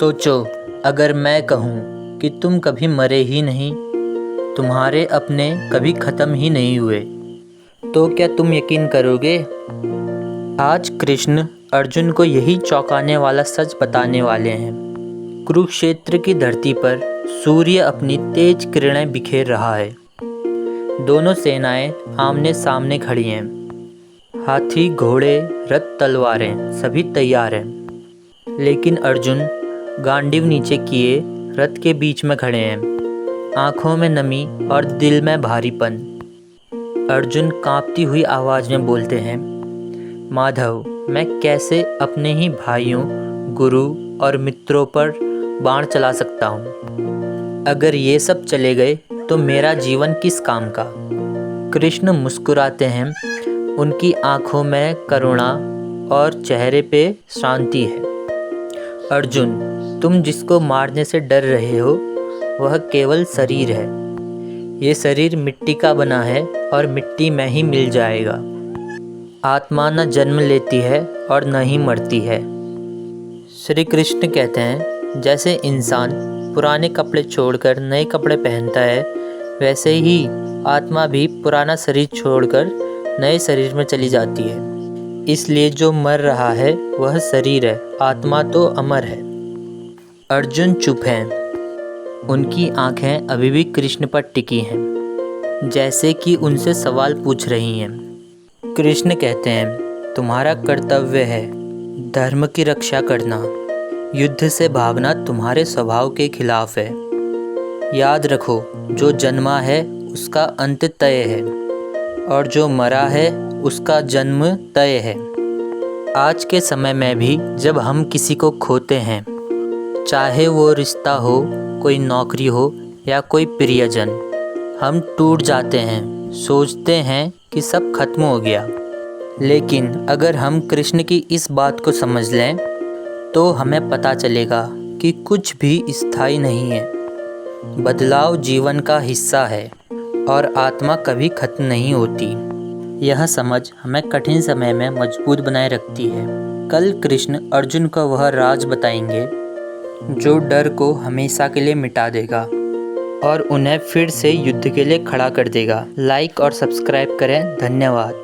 सोचो, अगर मैं कहूँ कि तुम कभी मरे ही नहीं, तुम्हारे अपने कभी ख़त्म ही नहीं हुए, तो क्या तुम यकीन करोगे? आज कृष्ण अर्जुन को यही चौंकाने वाला सच बताने वाले हैं। कुरुक्षेत्र की धरती पर सूर्य अपनी तेज किरणें बिखेर रहा है। दोनों सेनाएं आमने सामने खड़ी हैं। हाथी, घोड़े, रथ, तलवारें सभी तैयार हैं। लेकिन अर्जुन गांडीव नीचे किए रथ के बीच में खड़े हैं, आंखों में नमी और दिल में भारीपन। अर्जुन कांपती हुई आवाज़ में बोलते हैं, माधव, मैं कैसे अपने ही भाइयों, गुरु और मित्रों पर बाण चला सकता हूँ? अगर ये सब चले गए तो मेरा जीवन किस काम का? कृष्ण मुस्कुराते हैं, उनकी आंखों में करुणा और चेहरे पे शांति है। अर्जुन, तुम जिसको मारने से डर रहे हो वह केवल शरीर है। ये शरीर मिट्टी का बना है और मिट्टी में ही मिल जाएगा। आत्मा न जन्म लेती है और न ही मरती है। श्री कृष्ण कहते हैं, जैसे इंसान पुराने कपड़े छोड़कर नए कपड़े पहनता है, वैसे ही आत्मा भी पुराना शरीर छोड़कर नए शरीर में चली जाती है। इसलिए जो मर रहा है वह शरीर है, आत्मा तो अमर है। अर्जुन चुप हैं। उनकी आंखें अभी भी कृष्ण पर टिकी हैं, जैसे कि उनसे सवाल पूछ रही हैं। कृष्ण कहते हैं, तुम्हारा कर्तव्य है धर्म की रक्षा करना। युद्ध से भागना तुम्हारे स्वभाव के खिलाफ है। याद रखो, जो जन्मा है उसका अंत तय है और जो मरा है उसका जन्म तय है। आज के समय में भी जब हम किसी को खोते हैं, चाहे वो रिश्ता हो, कोई नौकरी हो या कोई प्रियजन, हम टूट जाते हैं, सोचते हैं कि सब खत्म हो गया। लेकिन अगर हम कृष्ण की इस बात को समझ लें तो हमें पता चलेगा कि कुछ भी स्थायी नहीं है। बदलाव जीवन का हिस्सा है और आत्मा कभी खत्म नहीं होती। यह समझ हमें कठिन समय में मजबूत बनाए रखती है। कल कृष्ण अर्जुन को वह राज बताएंगे जो डर को हमेशा के लिए मिटा देगा और उन्हें फिर से युद्ध के लिए खड़ा कर देगा। लाइक और सब्सक्राइब करें। धन्यवाद।